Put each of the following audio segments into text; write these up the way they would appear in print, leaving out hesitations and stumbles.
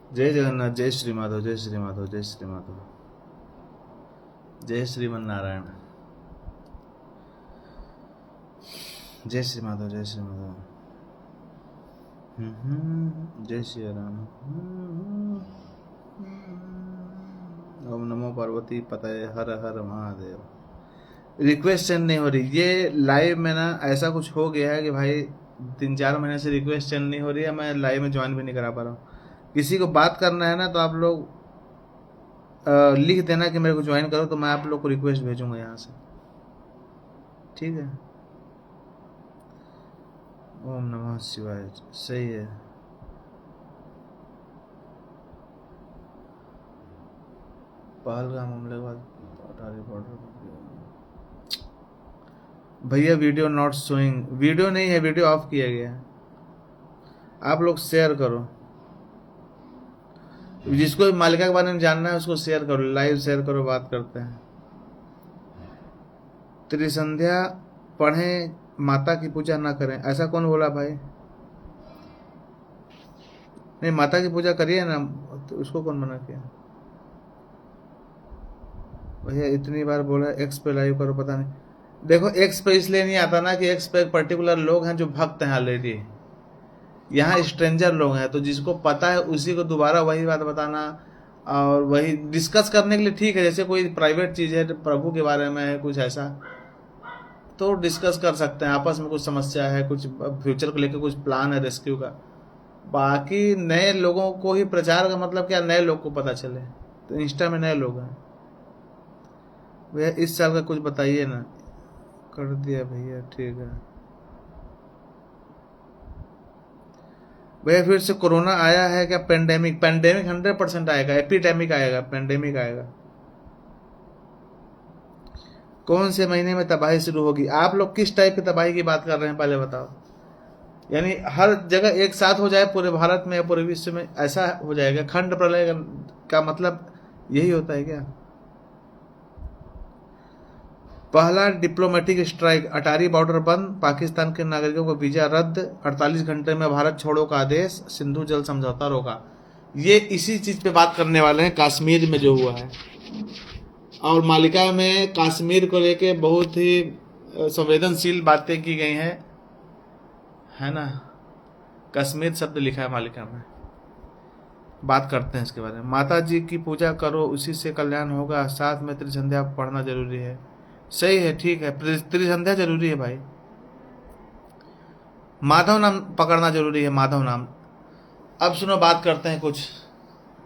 जय जगन्नाथ, जय श्री माधव, जय श्री माधव, जय श्री माधव, जय श्रीमन नारायण, जय श्री माधव, जय श्री माधव। जय श्री राम। ओम नमो पार्वती पतये, हर हर महादेव। रिक्वेस्ट सेंड नहीं हो रही। ये लाइव में ना ऐसा कुछ हो गया है कि भाई 3-4 महीने से रिक्वेस्ट सेंड नहीं हो रही है। मैं लाइव में ज्वाइन भी नहीं करा पा रहा हूँ। किसी को बात करना है ना तो आप लोग लिख देना कि मेरे को ज्वाइन करो, तो मैं आप लोग को रिक्वेस्ट भेजूंगा यहाँ से, ठीक है। ओम नमः शिवाय। सही है। पहलगाम हमले के बाद अटारी बॉर्डर भैया वीडियो नॉट शोइंग। वीडियो नहीं है, वीडियो ऑफ किया गया है। आप लोग शेयर करो, जिसको मालिका के बारे में जानना है उसको शेयर करो, लाइव शेयर करो, बात करते हैं। त्रिसंध्या पढ़ें, माता की पूजा ना करें, ऐसा कौन बोला भाई? नहीं, माता की पूजा करिए ना, तो उसको कौन मना किया? भैया इतनी बार बोला एक्स पे लाइव करो, पता नहीं। देखो एक्स पे इसलिए नहीं आता ना कि एक्स पे पर्टिकुलर लोग हैं जो भक्त हैं ऑलरेडी, यहाँ स्ट्रेंजर लोग हैं, तो जिसको पता है उसी को दोबारा वही बात बताना और वही डिस्कस करने के लिए ठीक है। जैसे कोई प्राइवेट चीज़ है, प्रभु के बारे में है कुछ ऐसा, तो डिस्कस कर सकते हैं आपस में। कुछ समस्या है, कुछ फ्यूचर को लेकर कुछ प्लान है रेस्क्यू का। बाकी नए लोगों को ही प्रचार का मतलब क्या, नए लोग को पता चले, तो इंस्टा में नए लोग हैं। भैया इस साल का कुछ बताइए ना। कर दिया भैया, ठीक है भैया। फिर से कोरोना आया है क्या? पेंडेमिक 100% आएगा, एपिडेमिक आएगा, पेंडेमिक आएगा। कौन से महीने में तबाही शुरू होगी? आप लोग किस टाइप की तबाही की बात कर रहे हैं पहले बताओ। यानी हर जगह एक साथ हो जाए पूरे भारत में या पूरे विश्व में, ऐसा हो जाएगा? खंड प्रलय का मतलब यही होता है क्या? पहला डिप्लोमेटिक स्ट्राइक, अटारी बॉर्डर बंद, पाकिस्तान के नागरिकों को वीजा रद्द, 48 घंटे में भारत छोड़ो का आदेश, सिंधु जल समझौता रोका। ये इसी चीज पे बात करने वाले हैं, कश्मीर में जो हुआ है। और मालिका में कश्मीर को लेके बहुत ही संवेदनशील बातें की गई हैं, है ना। कश्मीर शब्द लिखा है मालिका में। बात करते हैं इसके बारे में। माता जी की पूजा करो, उसी से कल्याण होगा, साथ में त्रिसंध्या पढ़ना जरूरी है। सही है, ठीक है, त्रिसंध्या जरूरी है भाई। माधव नाम पकड़ना जरूरी है, माधव नाम। अब सुनो, बात करते हैं कुछ।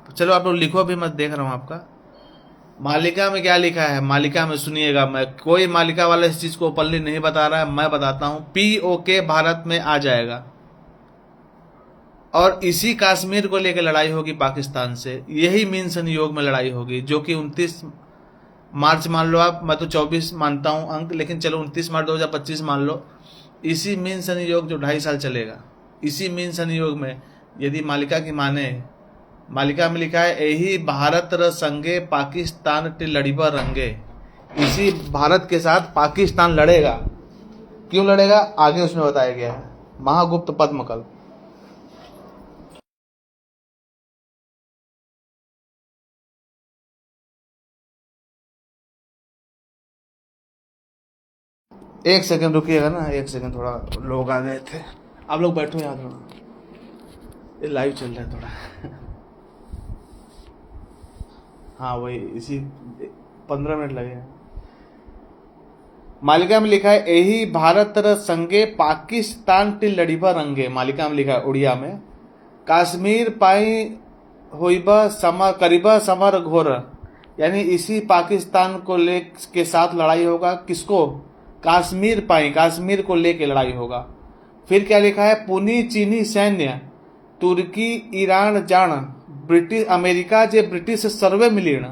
चलो आप लोग लिखो भी मत, देख रहा हूं आपका। मालिका में क्या लिखा है? मालिका में सुनिएगा, मैं कोई मालिका वाला इस चीज को ओपनली नहीं बता रहा है, मैं बताता हूं। POK भारत में आ जाएगा और इसी कश्मीर को लेकर लड़ाई होगी पाकिस्तान से। यही मीन संयोग में लड़ाई होगी, जो कि 29 मार्च मान लो आप, मैं तो 24 मानता हूं अंक, लेकिन चलो 29 मार्च 2025 मान लो। इसी मीन संयोग जो 2.5 साल चलेगा, इसी मीन संयोग में यदि मालिका की माने, मालिका में लिखा है यही भारत र संगे पाकिस्तान टे लड़ीबा रंगे। इसी भारत के साथ पाकिस्तान लड़ेगा। क्यों लड़ेगा आगे उसमें बताया गया है। महागुप्त पद्मकल। एक सेकंड रुकिएगा ना, एक सेकंड, थोड़ा लोग आ गए थे। आप लोग बैठो यहाँ थोड़ा, ये लाइव चल रहा है थोड़ा। हाँ वही, इसी 15 मिनट लगे हैं। मालिका में लिखा है यही भारत र संगे पाकिस्तान टी लड़ीबा रंगे। मालिका में लिखा है उड़िया में, कश्मीर पाई होइबा समा करीबा समर घोर। यानी इसी पाकिस्तान को ले के साथ लड़ाई होगा। किसको? कश्मीर पाई, कश्मीर को लेके लड़ाई होगा। फिर क्या लिखा है? पुनी चीनी सैन्य तुर्की ईरान जान ब्रिटिश अमेरिका जे ब्रिटिश सर्वे मिलीन।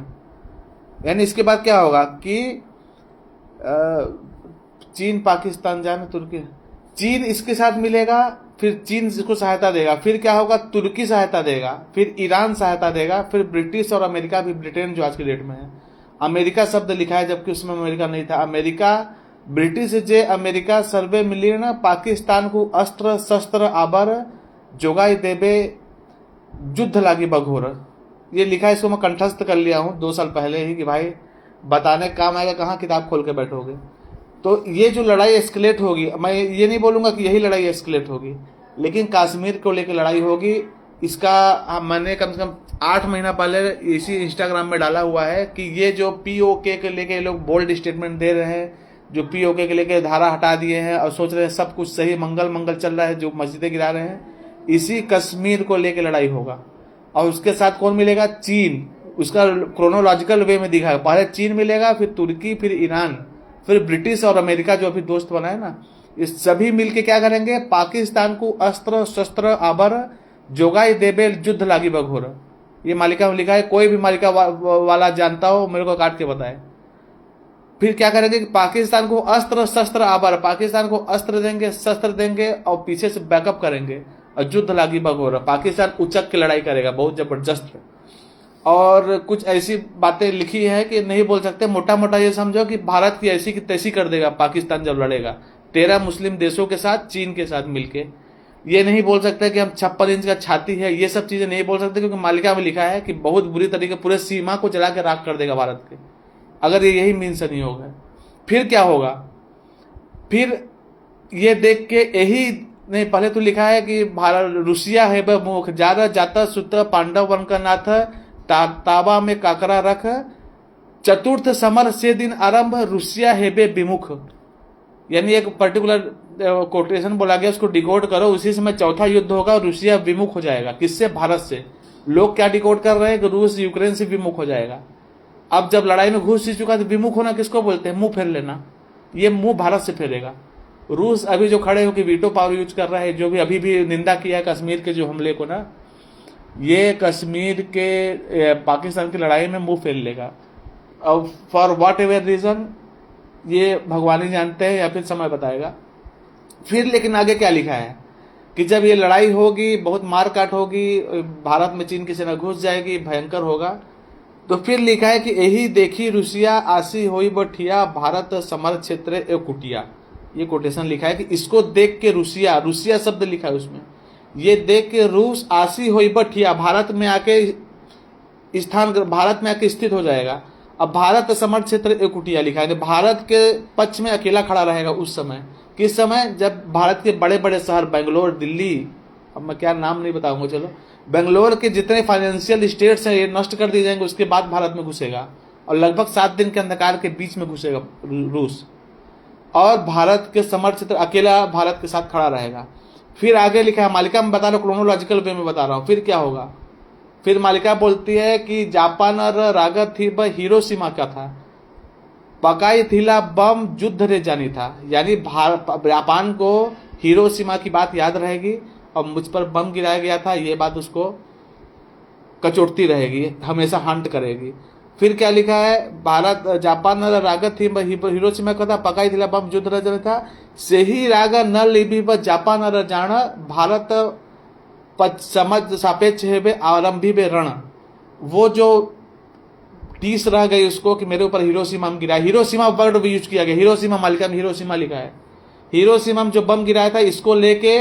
यानी इसके बाद क्या होगा कि चीन पाकिस्तान जान, तुर्की, चीन इसके साथ मिलेगा, फिर चीन इसको सहायता देगा, फिर क्या होगा? तुर्की सहायता देगा, फिर ईरान सहायता देगा, फिर ब्रिटिश और अमेरिका भी, ब्रिटेन जो आज की डेट में है। अमेरिका शब्द लिखा है जबकि उसमें अमेरिका नहीं था। अमेरिका ब्रिटिश जे अमेरिका सर्वे मिलियन पाकिस्तान को अस्त्र शस्त्र आबर जोगाई देवे युद्ध लागी बघोर, ये लिखा है, इसको मैं कंठस्थ कर लिया हूँ 2 साल पहले ही कि भाई बताने का काम आएगा, कहाँ किताब खोल के बैठोगे। तो ये जो लड़ाई एस्केलेट होगी, मैं ये नहीं बोलूँगा कि यही लड़ाई एस्केलेट होगी, लेकिन कश्मीर को लेकर लड़ाई होगी। इसका मैंने कम से कम 8 महीना पहले इसी इंस्टाग्राम में डाला हुआ है कि ये जो POK के लेके लोग बोल्ड स्टेटमेंट दे रहे हैं, जो POK के लेके धारा हटा दिए हैं और सोच रहे हैं सब कुछ सही मंगल मंगल चल रहा है, जो मस्जिदें गिरा रहे हैं, इसी कश्मीर को लेके लड़ाई होगा। और उसके साथ कौन मिलेगा? चीन। उसका क्रोनोलॉजिकल वे में दिखा है, पहले चीन मिलेगा, फिर तुर्की, फिर ईरान, फिर ब्रिटिश और अमेरिका जो अभी दोस्त बना है ना, ये सभी मिलके क्या करेंगे? पाकिस्तान को अस्त्र शस्त्र आभर जोगाई देबे युद्ध लागी बघोर। ये मालिका में लिखा है, कोई भी मालिका वाला जानता हो मेरे को काट के बताए। फिर क्या करेंगे कि पाकिस्तान को अस्त्र शस्त्र आभर, पाकिस्तान को अस्त्र देंगे, शस्त्र देंगे और पीछे से बैकअप करेंगे और युद्ध लागी बघोर। पाकिस्तान उचक के लड़ाई करेगा बहुत जबरदस्त। और कुछ ऐसी बातें लिखी है कि नहीं बोल सकते, मोटा मोटा ये समझो कि भारत की ऐसी की तैसी कर देगा पाकिस्तान जब लड़ेगा 13 मुस्लिम देशों के साथ, चीन के साथ मिलके। ये नहीं बोल सकते कि हम 56 इंच का छाती है, ये सब चीजें नहीं बोल सकते, क्योंकि मालिका में लिखा है कि बहुत बुरी तरीके पूरे सीमा को जला के राख कर देगा भारत के, अगर ये यही मीन से नहीं होगा। फिर क्या होगा? फिर ये देख के यही नहीं, पहले तो लिखा है कि भारत रुसिया है मुख ज्यादा जाता सूत्र पांडव वन का नाथ ताबा में काकरा रख चतुर्थ समर से दिन आरंभ रुसिया हेबे विमुख। यानी एक पर्टिकुलर कोटेशन बोला गया, उसको डिकोड करो, उसी समय चौथा युद्ध होगा और रुसिया विमुख हो जाएगा। किससे? भारत से। लोग क्या डिकोड कर रहे हैं कि रूस यूक्रेन से विमुख हो जाएगा। अब जब लड़ाई में घुस ही चुका तो विमुख होना किसको बोलते हैं? मुंह फेर लेना। ये मुंह भारत से फेरेगा। रूस अभी जो खड़े होकर वीटो पावर यूज कर रहा है, जो भी अभी भी निंदा किया है कश्मीर के जो हमले को ना, ये कश्मीर के पाकिस्तान की लड़ाई में मुंह फेर लेगा। और फॉर व्हाट एवर रीजन ये भगवान ही जानते हैं या फिर समय बताएगा। फिर लेकिन आगे क्या लिखा है कि जब ये लड़ाई होगी, बहुत मारकाट होगी, भारत में चीन की सेना घुस जाएगी, भयंकर होगा, तो फिर लिखा है कि यही देखी रुसिया आसी होई बठिया भारत समर क्षेत्र ए कुटिया। ये कोटेशन लिखा है कि इसको देख के रुसिया, रुसिया शब्द लिखा है उसमें, ये देख के रूस आसी होई बठिया भारत में आके स्थित हो जाएगा। अब भारत समर क्षेत्र ए कुटिया लिखा है, भारत के पक्ष में अकेला खड़ा रहेगा उस समय। किस समय? जब भारत के बड़े बड़े शहर बेंगलोर, दिल्ली, अब मैं क्या नाम नहीं बताऊंगा, चलो, बेंगलोर के जितने फाइनेंशियल स्टेट्स हैं ये नष्ट कर दिए जाएंगे, उसके बाद भारत में घुसेगा और लगभग 7 दिन के अंधकार के बीच में घुसेगा रूस, और भारत के समर क्षेत्र अकेला भारत के साथ खड़ा रहेगा। फिर आगे लिखा है, मालिका में बता रहा हूँ, क्रोनोलॉजिकल वे में बता रहा हूँ। फिर क्या होगा? फिर मालिका बोलती है कि जापान और रागत थी ब हिरोशिमा का था, पकाई थीला बम युद्ध रे जानी था। यानी जापान को हिरोशिमा की बात याद रहेगी और मुझ पर बम गिराया गया था, ये बात उसको कचोटती रहेगी, हमेशा हंट करेगी। फिर क्या लिखा है? भारत जापान रागत थी हिरोशिमा का था, पकाई थीला बम युद्ध रे जानी था, से ही राग न लिबी ब जापान और जान भारत समझ सापेक्ष है आरंभी बे रण। वो जो टीस रह गई उसको कि मेरे ऊपर हिरोशिमा में गिरा, हिरोशिमा वर्ड भी यूज किया गया, हिरोशिमा, मालिका में हिरोशिमा लिखा है, हिरोशिमा में जो बम गिराया था इसको लेके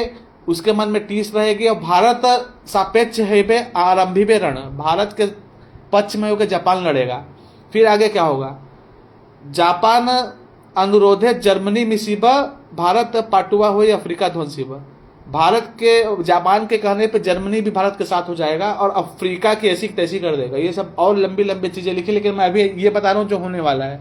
उसके मन में टीस रहेगी। और भारत सापेक्ष है बे आरंभी बे रण, भारत के पक्ष में होकर जापान लड़ेगा। फिर आगे क्या होगा? जापान अनुरोधे जर्मनी मिसीबा भारत पाटुआ हो अफ्रीका ध्वंसीबा। भारत के जापान के कहने पे जर्मनी भी भारत के साथ हो जाएगा और अफ्रीका की ऐसी तैसी कर देगा। ये सब और लंबी लंबी चीजें लिखी, लेकिन मैं अभी ये बता रहा हूँ जो होने वाला है।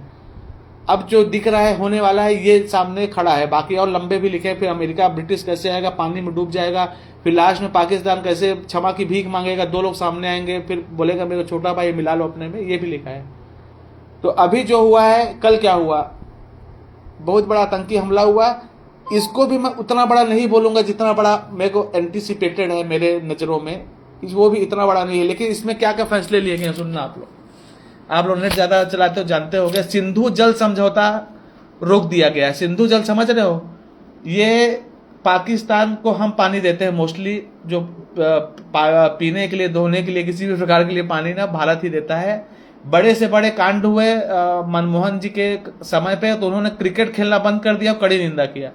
अब जो दिख रहा है होने वाला है ये सामने खड़ा है, बाकी और लंबे भी लिखे। फिर अमेरिका ब्रिटिश कैसे आएगा, पानी में डूब जाएगा। फिर लास्ट में पाकिस्तान कैसे क्षमा की भीख मांगेगा, 2 लोग सामने आएंगे, फिर बोलेगा मेरे छोटा भाई मिला लो अपने में, ये भी लिखा है। तो अभी जो हुआ है, कल क्या हुआ? बहुत बड़ा आतंकी हमला हुआ। इसको भी मैं उतना बड़ा नहीं बोलूंगा जितना बड़ा मेरे को एंटिसिपेटेड है मेरे नजरों में, वो भी इतना बड़ा नहीं है। लेकिन इसमें क्या क्या फैसले लिए गए सुनना आप लोग नेट ज्यादा चलाते हो, जानते हो गए। सिंधु जल समझौता रोक दिया गया। सिंधु जल समझ रहे हो? ये पाकिस्तान को हम पानी देते हैं मोस्टली, जो पीने के लिए, धोने के लिए, किसी भी प्रकार के लिए पानी ना भारत ही देता है। बड़े से बड़े कांड हुए मनमोहन जी के समय पे, तो उन्होंने क्रिकेट खेलना बंद कर दिया, कड़ी निंदा किया।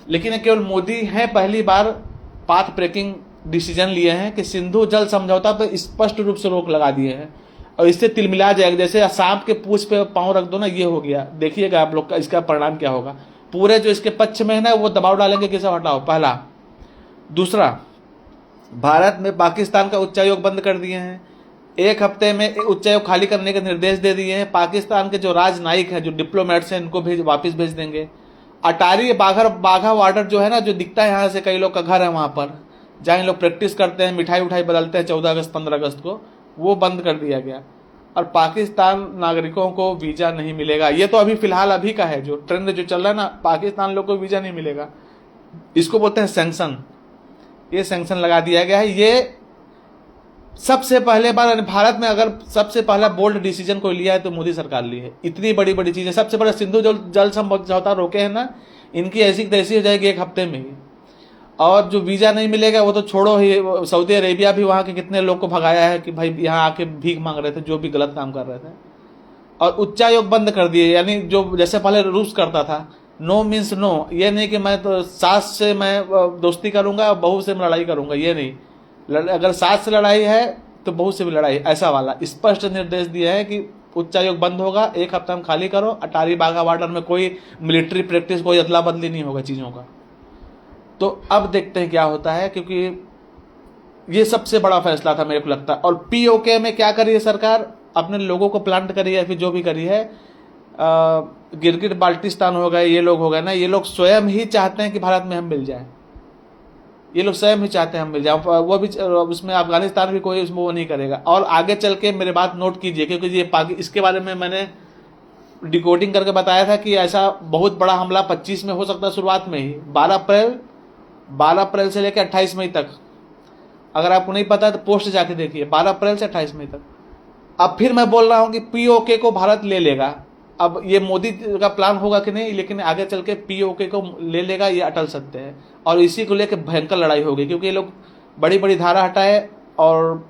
लेकिन केवल मोदी है पहली बार पाथ ब्रेकिंग डिसीजन लिए हैं कि सिंधु जल समझौता पर स्पष्ट रूप से रोक लगा दिए हैं और इससे तिलमिला जाएगा। जैसे सांप के पूंछ पे पांव रख दो ना, ये हो गया। देखिएगा आप लोग का इसका परिणाम क्या होगा। पूरे जो इसके पक्ष में है ना, वो दबाव डालेंगे कि सब हटाओ, पहला। दूसरा, भारत में पाकिस्तान का उच्चायोग बंद कर दिए हैं। 1 हफ्ते में उच्चायोग खाली करने के निर्देश दे दिए हैं। पाकिस्तान के जो राजनयिक हैं, जो डिप्लोमेट्स हैं, इनको वापस भेज देंगे। अटारी बाघा वाटर जो है ना, जो दिखता है यहाँ से, कई लोग का घर है वहाँ पर, जहाँ लोग प्रैक्टिस करते हैं, मिठाई उठाई बदलते हैं 14 अगस्त 15 अगस्त को, वो बंद कर दिया गया। और पाकिस्तान नागरिकों को वीज़ा नहीं मिलेगा। ये तो अभी फिलहाल अभी का है, जो ट्रेंड जो चल रहा है ना, पाकिस्तान लोग को वीज़ा नहीं मिलेगा। इसको बोलते हैं सैंक्शन। ये सैंक्शन लगा दिया गया है। ये सबसे पहले बार भारत में अगर सबसे पहला बोल्ड डिसीजन कोई लिया है तो मोदी सरकार ली है। इतनी बड़ी बड़ी चीजें, सबसे बड़ा सिंधु जल समझौता रोके है ना, इनकी ऐसी तैसी हो जाएगी 1 हफ्ते में ही। और जो वीजा नहीं मिलेगा वो तो छोड़ो ही, सऊदी अरेबिया भी वहाँ के कितने लोग को भगाया है कि भाई यहाँ आके भीख मांग रहे थे, जो भी गलत काम कर रहे थे। और उच्चायोग बंद कर दिए, यानी जो जैसे पहले रूस करता था, नो मीन्स नो। ये नहीं कि मैं तो सास से मैं दोस्ती करूंगा, बहू से मैं लड़ाई करूंगा, ये नहीं। अगर सास से लड़ाई है तो बहू से भी लड़ाई, ऐसा वाला स्पष्ट निर्देश दिया है कि उच्चायोग बंद होगा, 1 हफ्ता में खाली करो। अटारी बाघा वाटर में कोई मिलिट्री प्रैक्टिस, कोई अदला बदली नहीं होगा चीज़ों का। तो अब देखते हैं क्या होता है, क्योंकि ये सबसे बड़ा फैसला था मेरे को लगता है। और पीओके में क्या करी है सरकार, अपने लोगों को प्लांट करी है, फिर जो भी करी है, गिरगिट बाल्टिस्तान हो गए, ये लोग हो गए ना, ये लोग स्वयं ही चाहते हैं कि भारत में हम मिल जाए। ये लोग स्वयं ही चाहते हैं हम मिल जाए। वो भी उसमें अफगानिस्तान भी कोई उसमें वो नहीं करेगा। और आगे चल के मेरे बात नोट कीजिए, क्योंकि ये इसके बारे में मैंने डिकोडिंग करके बताया था कि ऐसा बहुत बड़ा हमला 25 में हो सकता है, शुरुआत में ही 12 अप्रैल से लेकर 28 मई तक। अगर आपको नहीं पता है तो पोस्ट जाके देखिए, 12 अप्रैल से 28 मई तक। अब फिर मैं बोल रहा हूं कि पीओके को भारत ले लेगा। अब ये मोदी का प्लान होगा कि नहीं, लेकिन आगे चल के पीओके को ले लेगा, ये अटल सत्य है। और इसी को लेकर भयंकर लड़ाई होगी, क्योंकि ये लोग बड़ी बड़ी धारा हटाए और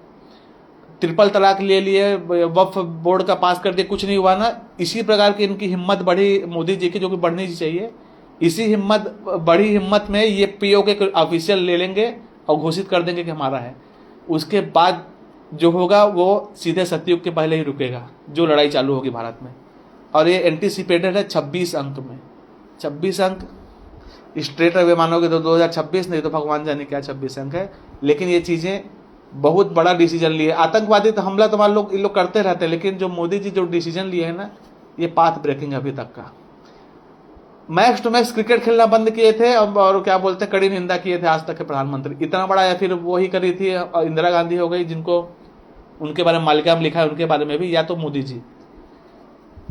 ट्रिपल तलाक ले लिए, वक्फ बोर्ड का पास कर दिया, कुछ नहीं हुआ ना। इसी प्रकार की इनकी हिम्मत बढ़ी मोदी जी की, जो कि बढ़नी चाहिए। इसी बड़ी हिम्मत में ये पीओके को ऑफिशियल ले लेंगे और घोषित कर देंगे कि हमारा है। उसके बाद जो होगा वो सीधे सतयुग के पहले ही रुकेगा, जो लड़ाई चालू होगी भारत में। और ये एंटीसिपेटेड है 26 अंक में। 26 अंक स्ट्रेट अवे मानोगे तो 2026, नहीं तो भगवान जाने क्या 26 अंक है। लेकिन ये चीज़ें बहुत बड़ा डिसीजन लिए। आतंकवादी तो हमला तो मान लोग इन लोग करते रहते हैं, लेकिन जो मोदी जी जो डिसीजन लिए है ना, ये पाथ ब्रेकिंग अभी तक का। मैक्स टू मैक्स क्रिकेट खेलना बंद किए थे और क्या बोलते हैं, कड़ी निंदा किए थे आज तक के प्रधानमंत्री। इतना बड़ा, या फिर वो ही करी थी इंदिरा गांधी हो गई, जिनको उनके बारे में मालिका में लिखा है, उनके बारे में भी, या तो मोदी जी।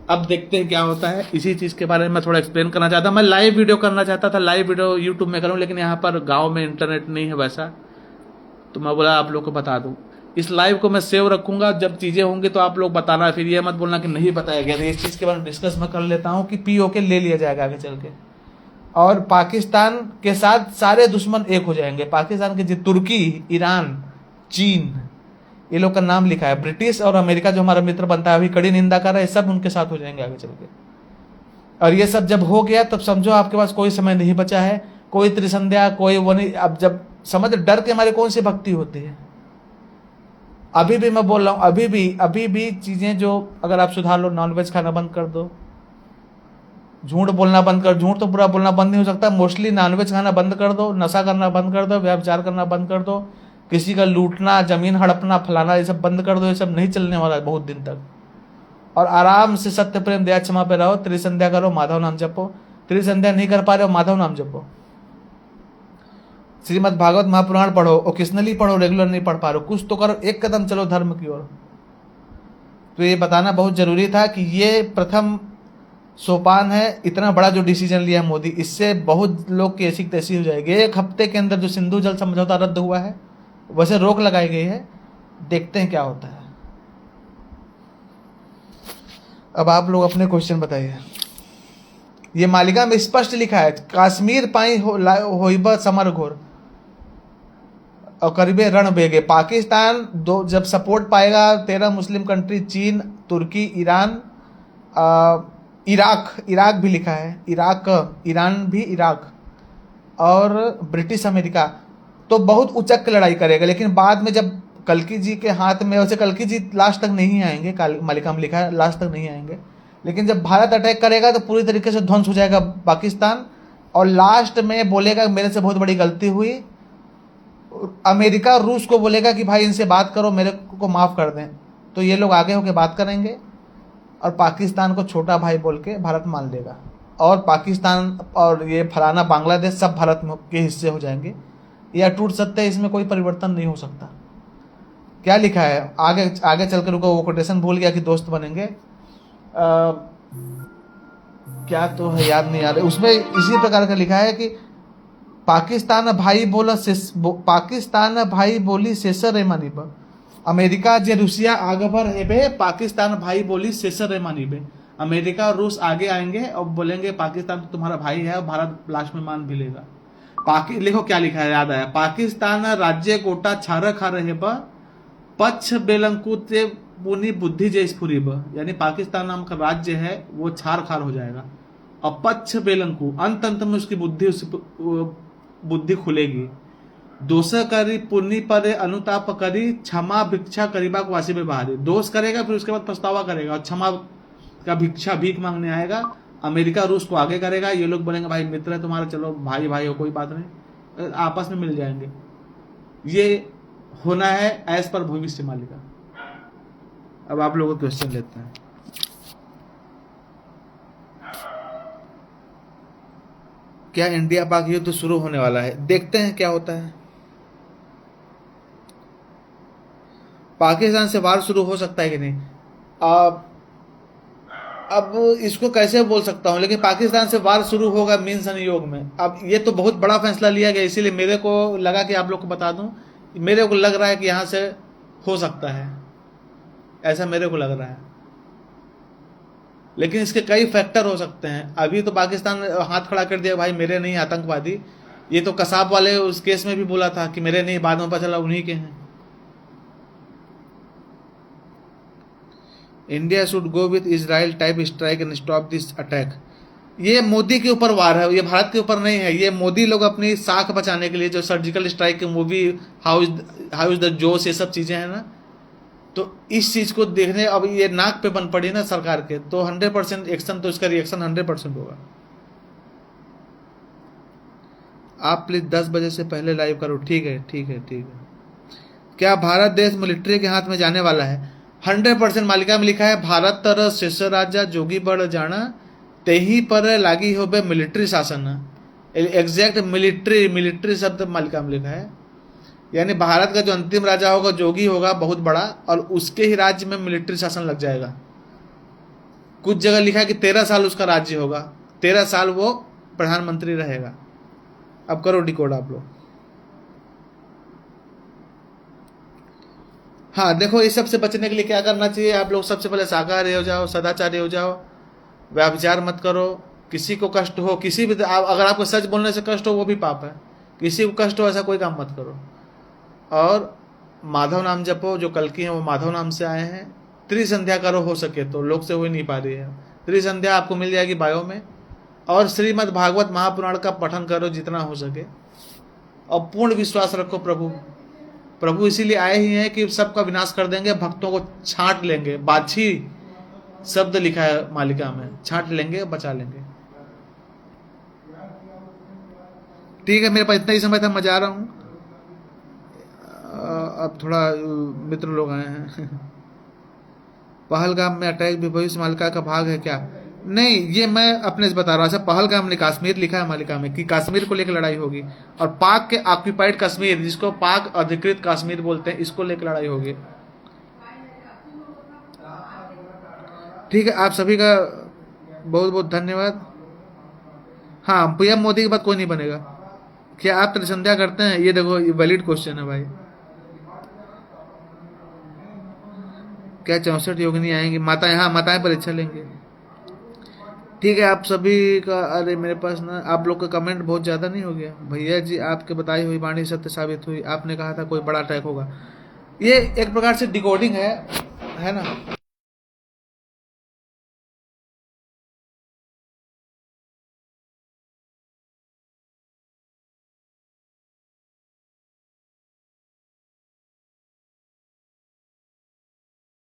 अब देखते हैं क्या होता है। इसी चीज़ के बारे में मैं थोड़ा एक्सप्लेन करना चाहता। मैं लाइव वीडियो करना चाहता था, लाइव वीडियो यूट्यूब में करूँ, लेकिन यहाँ पर गांव में इंटरनेट नहीं है वैसा, तो मैं बोला आप लोग को बता दूँ। इस लाइव को मैं सेव रखूँगा, जब चीज़ें होंगी तो आप लोग बताना, फिर ये मत बोलना कि नहीं बताया गया। तो इस चीज़ के बारे में डिस्कस मैं कर लेता हूँ कि पीओके ले लिया जाएगा आगे चल के, और पाकिस्तान के साथ सारे दुश्मन एक हो जाएंगे। पाकिस्तान के जो तुर्की, ईरान, चीन, ये लोग का नाम लिखा है, ब्रिटिश और अमेरिका जो हमारा मित्र बनता है, अभी कड़ी निंदा कर रहा है, सब उनके साथ हो जाएंगे आगे चल के। और ये सब जब हो गया तब समझो आपके पास कोई समय नहीं बचा है, कोई त्रिसंध्या, कोई वो नहीं। अब जब समझ, डर के हमारे कौन सी भक्ति होती है। अभी भी मैं बोल रहा हूँ, अभी भी चीजें जो अगर आप सुधार लो, नॉनवेज खाना बंद कर दो, झूठ बोलना बंद कर, झूठ तो पूरा बोलना बंद नहीं हो सकता, मोस्टली नॉनवेज खाना बंद कर दो, नशा करना बंद कर दो, व्यभिचार करना बंद कर दो, किसी का लूटना, जमीन हड़पना, फलाना, ये सब बंद कर दो। ये सब नहीं चलने वाला है बहुत दिन तक। और आराम से सत्य प्रेम दया क्षमा पे रहो, त्रिसंध्या करो, माधव नाम जपो। त्रिसंध्या नहीं कर पा रहे हो, माधव नाम जपो। श्रीमद् भागवत महापुराण पढ़ो, ओकेशनली पढ़ो, रेगुलर नहीं पढ़ पा रहे हो, कुछ तो करो, एक कदम चलो धर्म की ओर। तो ये बताना बहुत जरूरी था कि ये प्रथम सोपान है। इतना बड़ा जो डिसीजन लिया मोदी, इससे बहुत लोग की ऐसी तैसी हो जाएगी। 1 हफ्ते के अंदर जो सिंधु जल समझौता रद्द हुआ है, वैसे रोक लगाई गई है। देखते हैं क्या होता है। अब आप लोग अपने क्वेश्चन बताइए। ये मालिका में स्पष्ट लिखा है, कश्मीर पाई होइबा समर घोर और करीबे रण बेगे। पाकिस्तान दो जब सपोर्ट पाएगा 13 मुस्लिम कंट्री, चीन, तुर्की, ईरान, इराक भी लिखा है, ईरान भी, इराक और ब्रिटिश अमेरिका, तो बहुत उचक के लड़ाई करेगा, लेकिन बाद में जब कल्कि जी के हाथ में, वैसे कल्कि जी लास्ट तक नहीं आएंगे, मालिका में लिखा है लास्ट तक नहीं आएंगे, लेकिन जब भारत अटैक करेगा तो पूरी तरीके से ध्वंस हो जाएगा पाकिस्तान, और लास्ट में बोलेगा मेरे से बहुत बड़ी गलती हुई, अमेरिका रूस को बोलेगा कि भाई इनसे बात करो, मेरे को माफ़ कर दें, तो ये लोग आगे होकर बात करेंगे और पाकिस्तान को छोटा भाई बोल के भारत मान लेगा, और पाकिस्तान और ये फलाना बांग्लादेश सब भारत के हिस्से हो जाएंगे, या टूट सकते हैं, इसमें कोई परिवर्तन नहीं हो सकता। क्या लिखा है आगे, आगे चल कर रुको, वो कोटेशन भूल गया कि दोस्त बनेंगे, क्या तो है याद नहीं आ रहा, उसमें इसी प्रकार का लिखा है कि पाकिस्तान भाई बोली शेषर रेमानीब, अमेरिका जे रूसिया आगे बढ़ हेबे, पाकिस्तान भाई बोली शेषर रेमानीबे, अमेरिका और रूस आगे आएंगे और बोलेंगे पाकिस्तान तो तुम्हारा भाई है, और भारत लास्ट में मान भी लेगा। लिखो क्या लिखा है, याद आया, पाकिस्तान राज्य गोटा छार खा रहे पक्ष बेलंकुते पुनी बुद्धि जय स्फुरीब, यानी पाकिस्तान नाम का राज्य है वो छार खार हो जाएगा, और पक्ष बेलंकु अंत में उसकी बुद्धि खुलेगी, दोष करी पुण्य पर अनुताप करी क्षमा भिक्षा करीबा को वासी में बाहरी, दोष करेगा फिर उसके बाद पछतावा करेगा और क्षमा का भिक्षा भीख मांगने आएगा, अमेरिका रूस को आगे करेगा, ये लोग बोलेंगे भाई मित्र है तुम्हारा, चलो भाई भाई हो कोई बात नहीं, आपस में मिल जाएंगे। ये होना है एज पर भविष्य मालिका। अब आप लोगों को क्वेश्चन लेते हैं। क्या इंडिया पाक युद्ध शुरू होने वाला है? देखते हैं क्या होता है। पाकिस्तान से वार शुरू हो सकता है कि नहीं, अब इसको कैसे बोल सकता हूं, लेकिन पाकिस्तान से वार शुरू होगा मीन संयोग में। अब ये तो बहुत बड़ा फैसला लिया गया, इसीलिए मेरे को लगा कि आप लोग को बता दूं, मेरे को लग रहा है कि यहां से हो सकता है, ऐसा मेरे को लग रहा है, लेकिन इसके कई फैक्टर हो सकते हैं। अभी तो पाकिस्तान हाथ खड़ा कर दिया भाई मेरे नहीं आतंकवादी, ये तो कसाब वाले उस केस में भी बोला था कि मेरे नहीं, बाद में पता चला उन्हीं के हैं। India should go with Israel type strike and stop this attack. ये मोदी के ऊपर वार है, ये भारत के ऊपर नहीं है। ये मोदी लोग अपनी साख बचाने के लिए जो सर्जिकल स्ट्राइक की मूवी हाउ इज द जोश, ये सब चीजें हैं ना, तो इस चीज को देखने अब ये नाक पे बन पड़ी ना सरकार के, तो 100% एक्शन, तो इसका रिएक्शन 100% होगा। आप प्लीज 10 बजे से पहले लाइव करो। ठीक है ठीक है ठीक है। क्या भारत देश मिलिट्री के हाथ में जाने वाला है? 100% मालिका में लिखा है, भारत तर शेष राजा जोगी बड़ जाना तेही पर लागी हो बे मिलिट्री शासन। एग्जैक्ट मिलिट्री शब्द मालिका में लिखा है, यानी भारत का जो अंतिम राजा होगा जोगी होगा बहुत बड़ा, और उसके ही राज्य में मिलिट्री शासन लग जाएगा। कुछ जगह लिखा है कि 13 साल उसका राज्य होगा, 13 साल वो प्रधानमंत्री रहेगा। अब करो डिकोड आप लोग। हाँ देखो, इस सब से बचने के लिए क्या करना चाहिए आप लोग? सबसे पहले शाकाहारी हो जाओ, सदाचारी हो जाओ, व्यभिचार मत करो, किसी को कष्ट हो, किसी भी अगर आपको सच बोलने से कष्ट हो वो भी पाप है, किसी को कष्ट हो ऐसा कोई काम मत करो। और माधव नाम जपो, जो कल्कि हैं वो माधव नाम से आए हैं। त्रिसंध्या करो हो सके तो, लोग से हो ही नहीं पा रही है। त्रिसंध्या आपको मिल जाएगी बायो में। और श्रीमद् भागवत महापुराण का पठन करो जितना हो सके, और पूर्ण विश्वास रखो प्रभु इसीलिए आए ही हैं कि सबका विनाश कर देंगे, भक्तों को छांट लेंगे। बाछी शब्द लिखा है मालिका में, छांट लेंगे, बचा लेंगे। ठीक है, मेरे पास इतना ही समय था, मैं जा रहा हूँ। अब थोड़ा मित्र लोग आए हैं। पहलगाम में अटैक भी भविष्य मालिका का भाग है क्या? नहीं, ये मैं अपने से बता रहा हूँ। पहलगाम ने कश्मीर लिखा है मालिका में कि कश्मीर को लेकर लड़ाई होगी, और पाक के ऑक्यूपाइड कश्मीर, जिसको पाक अधिकृत कश्मीर बोलते हैं, इसको लेकर लड़ाई होगी। ठीक है, आप सभी का बहुत बहुत धन्यवाद। हाँ, पीएम मोदी के बाद कोई नहीं बनेगा। क्या आप त्रिसंध्या करते हैं? ये देखो, ये वैलिड क्वेश्चन है भाई। क्या 64 योगिनी आएंगी? माताएं, हाँ माताएं परीक्षा लेंगे। ठीक है, आप सभी का, अरे मेरे पास ना आप लोग का कमेंट बहुत ज़्यादा नहीं हो गया? भैया जी, आपके बताई हुई वाणी सत्य साबित हुई। आपने कहा था कोई बड़ा अटैक होगा। ये एक प्रकार से डिकोडिंग है ना।